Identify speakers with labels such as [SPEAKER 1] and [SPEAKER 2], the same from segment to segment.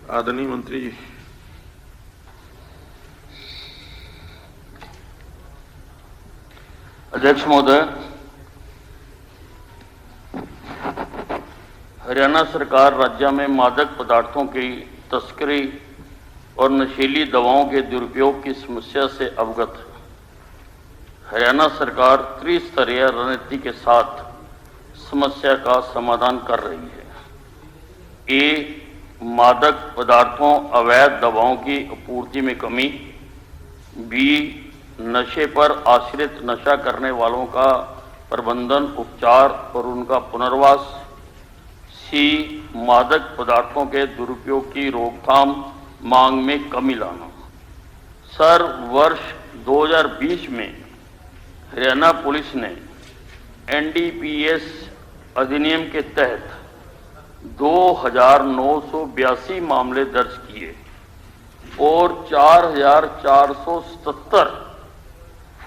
[SPEAKER 1] आदरणीय मंत्री जी।
[SPEAKER 2] अध्यक्ष महोदय, हरियाणा सरकार राज्य में मादक पदार्थों की तस्करी और नशीली दवाओं के दुरुपयोग की समस्या से अवगत है। हरियाणा सरकार त्रिस्तरीय रणनीति के साथ समस्या का समाधान कर रही है। ए, मादक पदार्थों अवैध दवाओं की आपूर्ति में कमी। बी, नशे पर आश्रित नशा करने वालों का प्रबंधन, उपचार और उनका पुनर्वास। सी, मादक पदार्थों के दुरुपयोग की रोकथाम, मांग में कमी लाना। सर, वर्ष 2020 में हरियाणा पुलिस ने एनडीपीएस अधिनियम के तहत 2982 मामले दर्ज किए और 4477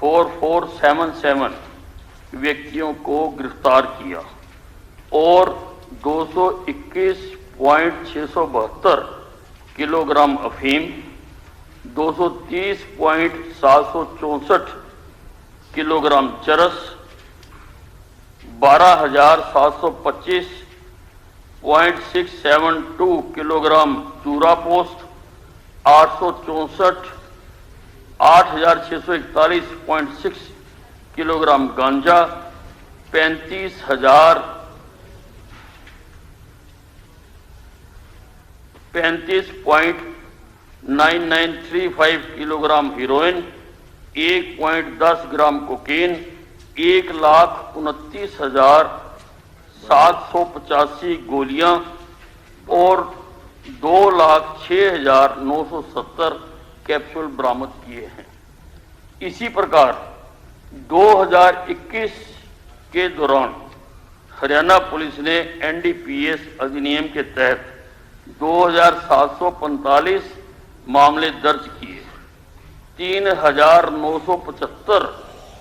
[SPEAKER 2] 4477 व्यक्तियों को गिरफ्तार किया और 221.672 किलोग्राम अफीम, 230.764 किलोग्राम चरस, 12,725.672 किलोग्राम चूरा पोस्ट, 861.641 किलोग्राम गांजा, 35.9935 किलोग्राम हीरोइन, 1.10 ग्राम कोकीन, 1,29,785 गोलियां और 2,06,970 कैप्सूल बरामद किए हैं। इसी प्रकार 2021 के दौरान हरियाणा पुलिस ने एनडीपीएस अधिनियम के तहत 2,745 मामले दर्ज किए, 3,975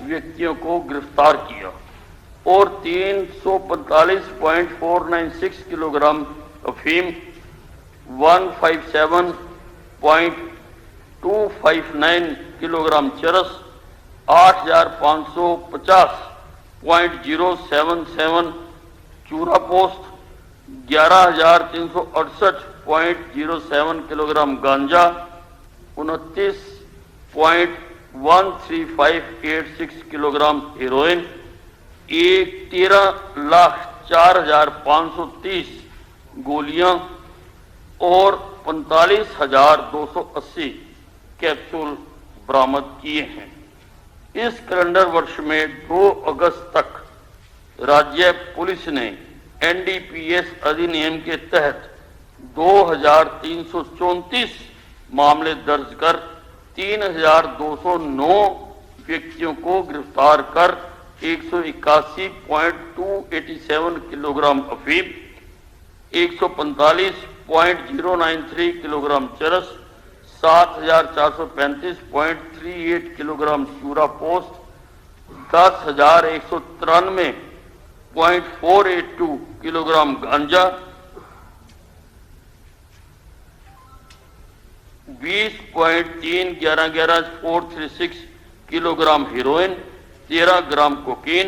[SPEAKER 2] व्यक्तियों को गिरफ्तार किया और 345.496 किलोग्राम अफीम, 157.259 किलोग्राम चरस, 8,550.077 चूरा पोस्ट, 11,368.07 किलोग्राम गांजा, 29.13586 किलोग्राम हेरोइन, 13,04,530 गोलियां और 45,280 कैप्सूल बरामद किए हैं। इस कैलेंडर वर्ष में 2 अगस्त तक राज्य पुलिस ने एनडीपीएस अधिनियम के तहत 2,334 मामले दर्ज कर 3,209 व्यक्तियों को गिरफ्तार कर 181.287 किलोग्राम अफीम, 145.093 किलोग्राम चरस, 7,435.38 किलोग्राम चूरा पोस्ट, 10,193.482 किलोग्राम गांजा, 20.311436 किलोग्राम हीरोइन, 13 ग्राम कोकीन,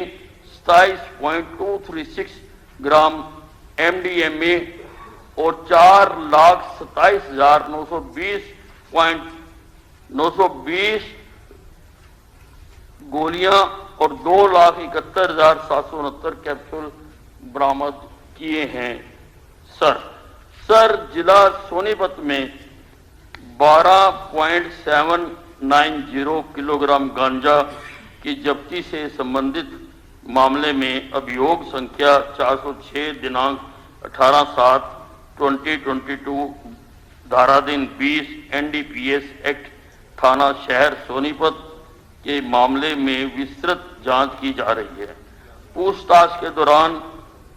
[SPEAKER 2] 27.236 ग्राम एमडीएमए और 4,27,920 गोलियां और 2,71,769 कैप्सूल बरामद किए हैं। सर, जिला सोनीपत में 12.790 किलोग्राम गांजा की जब्ती से संबंधित मामले में अभियोग संख्या 406 दिनांक 18/7/2022 धाराधीन 20 एनडीपीएस एक्ट थाना शहर सोनीपत के मामले में विस्तृत जांच की जा रही है। पूछताछ के दौरान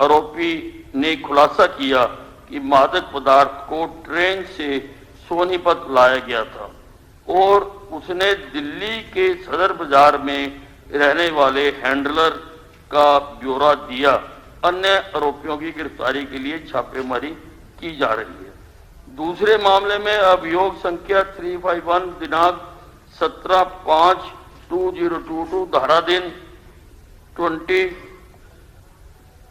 [SPEAKER 2] आरोपी ने खुलासा किया कि मादक पदार्थ को ट्रेन से सोनीपत लाया गया था और उसने दिल्ली के सदर बाजार में रहने वाले हैंडलर का ब्यौरा दिया। अन्य आरोपियों की गिरफ्तारी के लिए छापेमारी की जा रही है। दूसरे मामले में अभियोग संख्या 351 दिनांक 17/5/2022 धारा दिन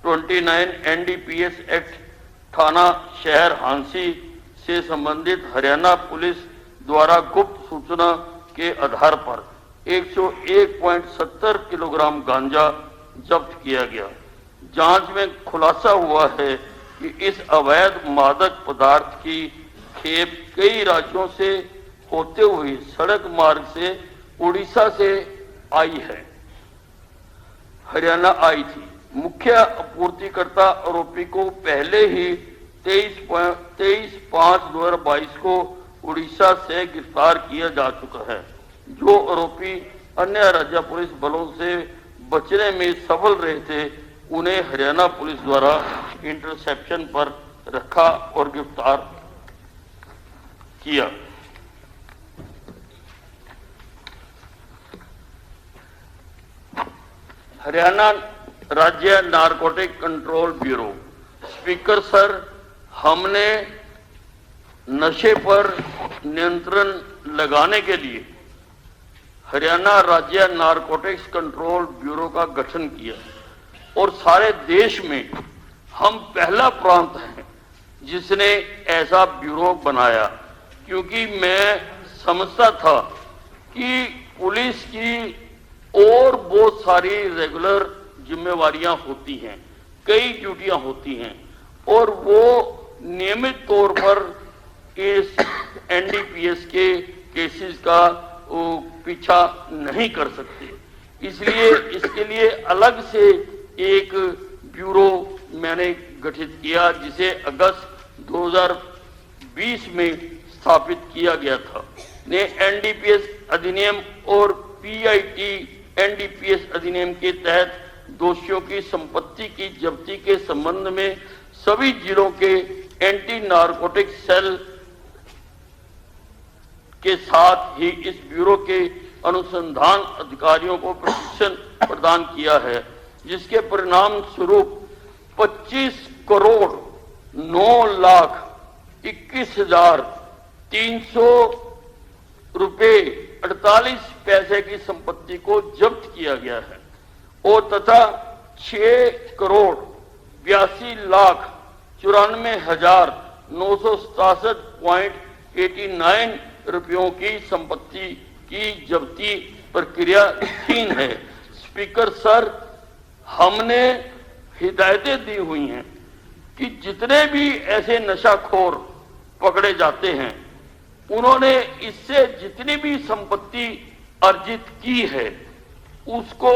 [SPEAKER 2] 29 एनडीपीएस एक्ट थाना शहर हांसी से संबंधित हरियाणा पुलिस द्वारा गुप्त सूचना के आधार पर 101.70 किलोग्राम गांजा जब्त किया गया। जांच में खुलासा हुआ है कि इस अवैध मादक पदार्थ की खेप कई राज्यों से होते हुए सड़क मार्ग से उड़ीसा से आई है, हरियाणा आई थी। मुख्य आपूर्तिकर्ता आरोपी को पहले ही 23/5/2022 को उड़ीसा से गिरफ्तार किया जा चुका है। जो आरोपी अन्य राज्य पुलिस बलों से बचने में सफल रहे थे, उन्हें हरियाणा पुलिस द्वारा इंटरसेप्शन पर रखा और गिरफ्तार किया। हरियाणा राज्य narcotic control bureau. Speaker sir, हमने नशे पर नियंत्रण लगाने के लिए हरियाणा राज्य नारकोटिक्स कंट्रोल ब्यूरो का गठन किया और सारे देश में हम पहला प्रांत हैं जिसने ऐसा ब्यूरो बनाया, क्योंकि मैं समझता था कि पुलिस की और बहुत सारी रेगुलर जिम्मेवारियां होती हैं, कई ड्यूटियां होती हैं और वो नियमित तौर पर इस एनडीपीएस के केसेस का पीछा नहीं कर सकते। इसलिए इसके लिए अलग से एक ब्यूरो मैंने गठित किया, जिसे अगस्त 2020 में स्थापित किया गया था। ने एनडीपीएस अधिनियम और पीआईटी एनडीपीएस अधिनियम के तहत दोषियों की संपत्ति की जब्ती के संबंध में सभी जिलों के एंटी नारकोटिक सेल के साथ ही इस ब्यूरो के अनुसंधान अधिकारियों को प्रशिक्षण प्रदान किया है, जिसके परिणाम स्वरूप 25,09,21,300 रुपए 48 पैसे की संपत्ति को जब्त किया गया है और तथा 6,92,94,967.89 रुपयों की संपत्ति की जब्ती प्रक्रियाधीन है। स्पीकर सर, हमने हिदायतें दी हुई हैं कि जितने भी ऐसे नशाखोर पकड़े जाते हैं, उन्होंने इससे जितनी भी संपत्ति अर्जित की है उसको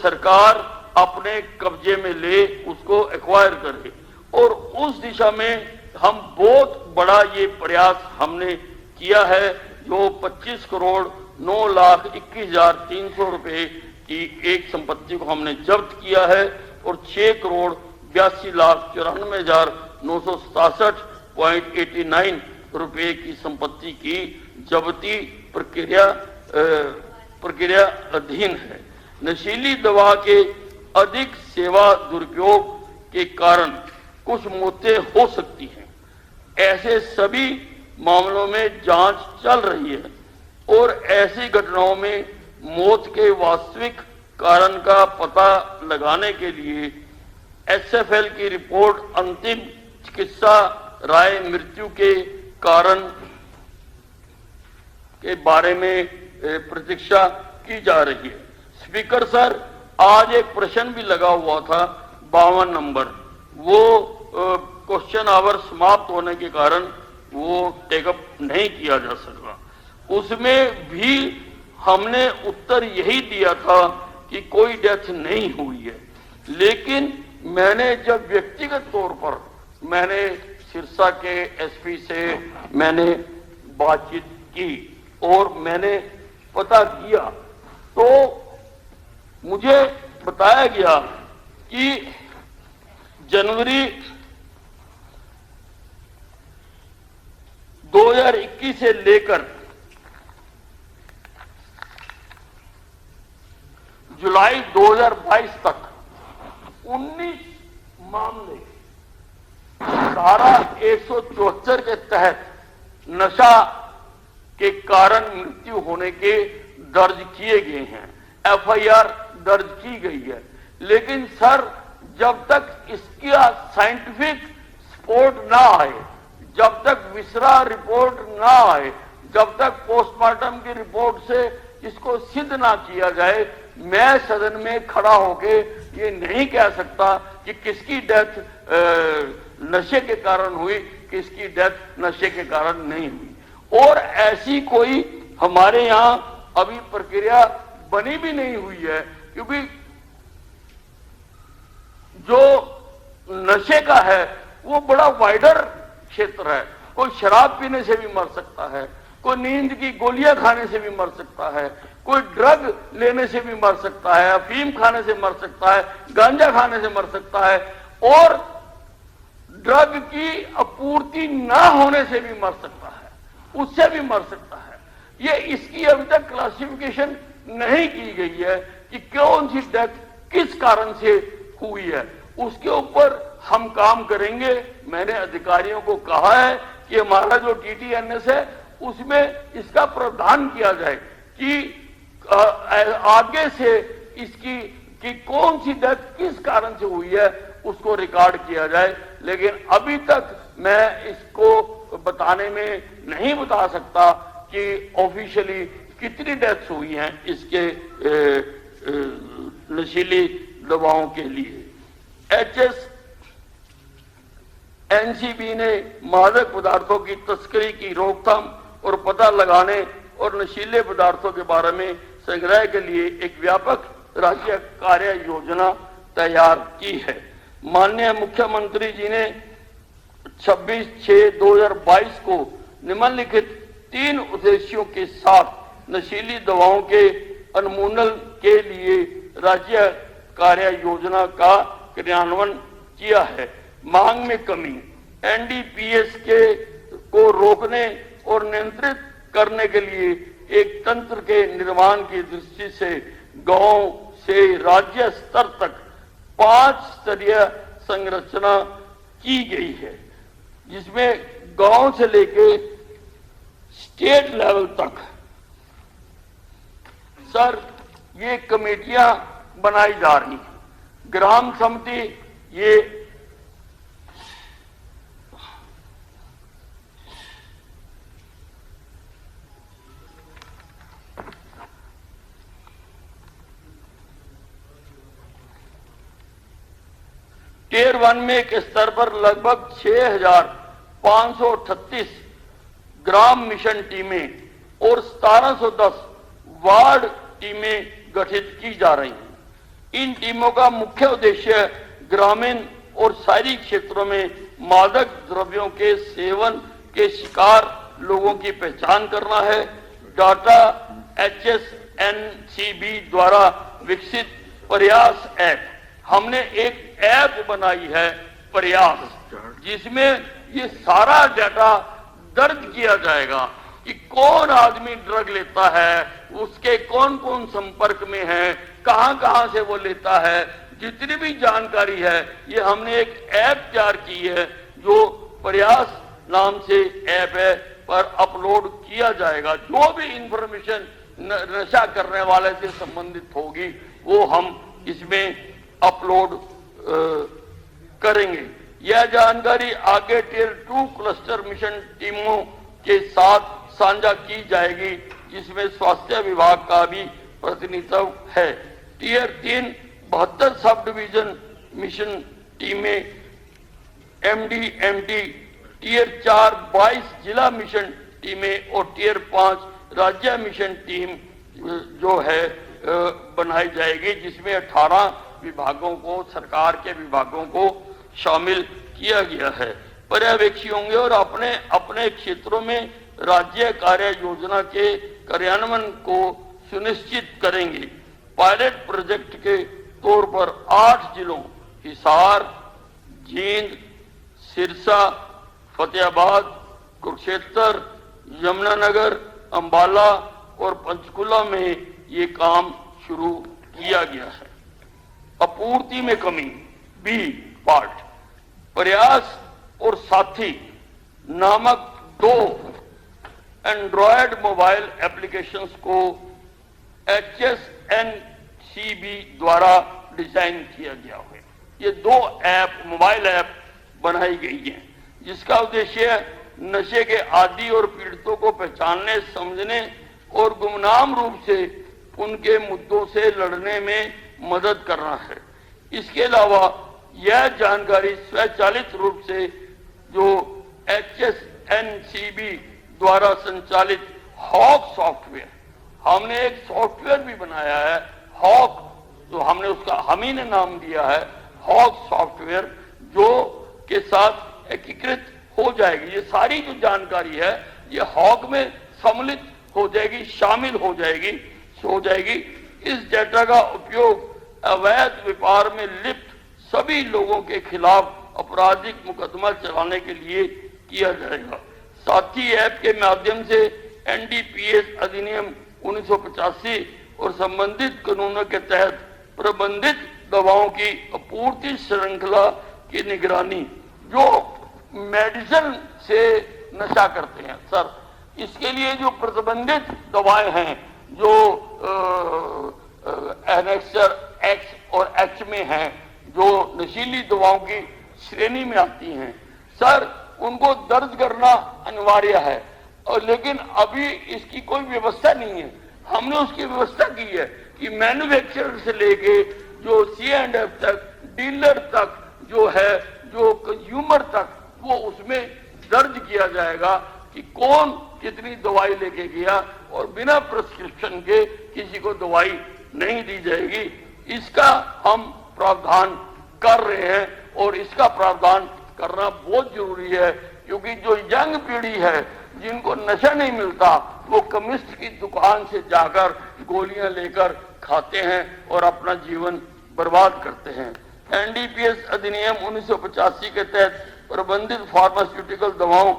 [SPEAKER 2] सरकार अपने कब्जे में ले, उसको एक्वायर करे और उस दिशा में हम बहुत बड़ा ये प्रयास हमने किया है। जो 25,09,21,300 रुपए की एक संपत्ति को हमने जब्त किया है और 6,82,94,967.89 रुपए की संपत्ति की जब्ती प्रक्रिया अधीन है। नशीली दवा के अधिक सेवा दुरुपयोग के कारण कुछ मौतें हो सकती हैं। ऐसे सभी मामलों में जांच चल रही है और ऐसी घटनाओं में मौत के वास्तविक कारण का पता लगाने के लिए एसएफएल की रिपोर्ट, अंतिम चिकित्सा राय, मृत्यु के कारण के बारे में प्रतीक्षा की जा रही है। स्पीकर सर, आज एक प्रश्न भी लगा हुआ था 52 नंबर, वो क्वेश्चन आवर समाप्त होने के कारण वो टेकअप नहीं किया जा सका। उसमें भी हमने उत्तर यही दिया था कि कोई डेथ नहीं हुई है, लेकिन मैंने जब व्यक्तिगत तौर पर मैंने सिरसा के एसपी से मैंने बातचीत की और मैंने पता किया तो मुझे बताया गया कि जनवरी 2021 से लेकर जुलाई 2022 तक 19 मामले धारा 174 के तहत नशा के कारण मृत्यु होने के दर्ज किए गए हैं, एफआईआर दर्ज की गई है। लेकिन सर, जब तक इसका साइंटिफिक सपोर्ट ना आए, जब तक विसरा रिपोर्ट ना आए, जब तक पोस्टमार्टम की रिपोर्ट से इसको सिद्ध ना किया जाए, मैं सदन में खड़ा होके ये नहीं कह सकता कि किसकी डेथ नशे के कारण हुई, किसकी डेथ नशे के कारण नहीं हुई। और ऐसी कोई हमारे यहां अभी प्रक्रिया बनी भी नहीं हुई है, क्योंकि जो नशे का है वो बड़ा वाइडर क्षेत्र है। कोई शराब पीने से भी मर सकता है, कोई नींद की गोलियां खाने से भी मर सकता है, कोई ड्रग लेने से भी मर सकता है, अफीम खाने से मर सकता है, गांजा खाने से मर सकता है, और ड्रग की आपूर्ति ना होने से भी मर सकता है, उससे भी मर सकता है। ये इसकी अभी तक क्लासिफिकेशन नहीं की गई है कि कौन सी डेथ किस कारण से हुई है। उसके ऊपर हम काम करेंगे। मैंने अधिकारियों को कहा है कि हमारा जो टीटीएनएस है उसमें इसका प्रावधान किया जाए कि आगे से इसकी कि कौन सी डेथ किस कारण से हुई है उसको रिकॉर्ड किया जाए। लेकिन अभी तक मैं इसको बताने में नहीं बता सकता कि ऑफिशियली कितनी डेथ्स हुई हैं इसके नशीली दवाओं के लिए। एनसीबी ने मादक पदार्थों की तस्करी की रोकथाम और पता लगाने और नशीले पदार्थों के बारे में संग्रह के लिए एक व्यापक राज्य कार्य योजना तैयार की है। माननीय मुख्यमंत्री जी ने 26/6/2022 को निम्नलिखित 3 उद्देश्यों के साथ नशीली दवाओं के उन्मूलन के लिए राज्य कार्य योजना का क्रियान्वयन किया है। मांग में कमी, एनडीपीएस को रोकने और नियंत्रित करने के लिए एक तंत्र के निर्माण की दृष्टि से गांव से राज्य स्तर तक 5 स्तरीय संरचना की गई है, जिसमें गांव से लेके स्टेट लेवल तक सर ये कमेटियां बनाई जा रही हैं। ग्राम समिति ये टियर 1 में के स्तर पर लगभग 6,538 ग्राम मिशन टीमें और 1710 वार्ड टीमें गठित की जा रही हैं। इन टीमों का मुख्य उद्देश्य ग्रामीण और शहरी क्षेत्रों में मादक द्रव्यों के सेवन के शिकार लोगों की पहचान करना है। डाटा HSNCB द्वारा विकसित प्रयास ऐप, हमने एक ऐप बनाई है प्रयास, जिसमें ये सारा डाटा दर्ज किया जाएगा कि कौन आदमी ड्रग लेता है, उसके कौन कौन संपर्क में है, कहां कहां से वो लेता है, जितनी भी जानकारी है ये हमने एक ऐप तैयार की है जो प्रयास नाम से ऐप है पर अपलोड किया जाएगा। जो भी इंफॉर्मेशन नशा करने वाले से संबंधित होगी वो हम इसमें अपलोड करेंगे। यह जानकारी आगे टियर 2 क्लस्टर मिशन टीमों के साथ साझा की जाएगी, जिसमें स्वास्थ्य विभाग का भी प्रतिनिधित्व है। टियर 3 72 सब डिवीजन मिशन टीमें MDMT, टियर 4 22 जिला मिशन टीमें और टियर 5 राज्य मिशन टीम जो है बनाई जाएगी, जिसमें 18 विभागों को, सरकार के विभागों को शामिल किया गया है। पर्यवेक्षी होंगे और अपने अपने क्षेत्रों में राज्य कार्य योजना के कार्यान्वयन को सुनिश्चित करेंगे। पायलट प्रोजेक्ट के तौर पर 8 जिलों हिसार, जींद, सिरसा, फतेहाबाद, कुरुक्षेत्र, यमुनानगर, अंबाला और पंचकुला में ये काम शुरू किया गया है। आपूर्ति में कमी, बी पार्ट, प्रयास और साथी नामक 2 एंड्रॉयड मोबाइल एप्लीकेशंस को HSNCB द्वारा डिजाइन किया गया है। ये 2 ऐप, मोबाइल ऐप बनाई गई हैं, जिसका उद्देश्य नशे के आदी और पीड़ितों को पहचानने, समझने और गुमनाम रूप से उनके मुद्दों से लड़ने में मदद करना है। इसके अलावा यह जानकारी स्वचालित रूप से जो HSNCB द्वारा संचालित हॉक सॉफ्टवेयर, हमने एक सॉफ्टवेयर भी बनाया है हॉक, जो हमने उसका हम ही ने नाम दिया है हॉक सॉफ्टवेयर, जो के साथ एकीकृत हो जाएगी। ये सारी जो जानकारी है ये हॉक में सम्मिलित हो जाएगी, शामिल हो जाएगी। इस डेटा का उपयोग अवैध व्यापार में लिप्त सभी लोगों के खिलाफ आपराधिक मुकदमा चलाने के लिए किया जाएगा। साथी ऐप के माध्यम से NDPS अधिनियम 1985 और संबंधित कानूनों के तहत प्रबंधित दवाओं की आपूर्ति श्रृंखला की निगरानी, जो मेडिसिन से नशा करते हैं सर, इसके लिए जो प्रतिबंधित दवाएं हैं जो एनेक्सर X और H में हैं, जो नशीली दवाओं की श्रेणी में आती हैं सर, उनको दर्ज करना अनिवार्य है। और लेकिन अभी इसकी कोई व्यवस्था नहीं है। हमने उसकी व्यवस्था की है कि मैन्युफैक्चरर से लेके जो C&F तक, डीलर तक जो है, जो कंज्यूमर तक, वो उसमें दर्ज किया जाएगा कि कौन कितनी दवाई लेके गया, और बिना प्रिस्क्रिप्शन के किसी को दवाई नहीं दी जाएगी। इसका हम प्रावधान कर रहे हैं और इसका प्रावधान करना बहुत जरूरी है, क्योंकि जो यंग पीढ़ी है जिनको नशा नहीं मिलता, वो केमिस्ट की दुकान से जाकर गोलियां लेकर खाते हैं और अपना जीवन बर्बाद करते हैं। NDPS अधिनियम 1985 के तहत प्रबंधित फार्मास्यूटिकल दवाओं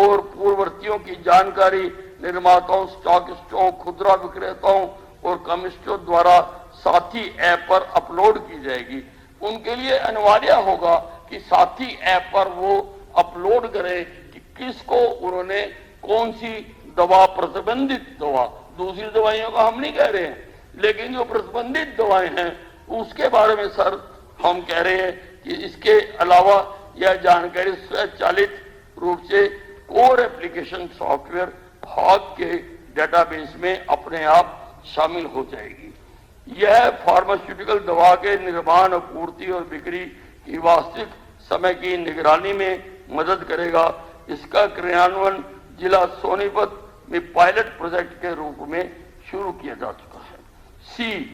[SPEAKER 2] और पूर्ववर्तियों की जानकारी निर्माताओं, स्टॉकिस्टों, खुदरा विक्रेताओं और केमिस्टों द्वारा साथी ऐप पर अपलोड की जाएगी। उनके लिए अनिवार्य होगा कि साथी ऐप पर वो अपलोड करें कि किसको उन्होंने कौन सी दवा, प्रतिबंधित दवा, दूसरी दवाइयों का हम नहीं कह रहे हैं, लेकिन जो प्रतिबंधित दवाएं हैं उसके बारे में सर हम कह रहे हैं कि इसके अलावा यह जानकारी स्वचालित रूप से कोर एप्लीकेशन सॉफ्टवेयर हॉक के डेटाबेस में अपने आप शामिल हो जाएगी। यह फार्मास्यूटिकल दवा के निर्माण, आपूर्ति और बिक्री की वास्तविक समय की निगरानी में मदद करेगा। इसका क्रियान्वयन जिला सोनीपत में पायलट प्रोजेक्ट के रूप में शुरू किया जा चुका है। C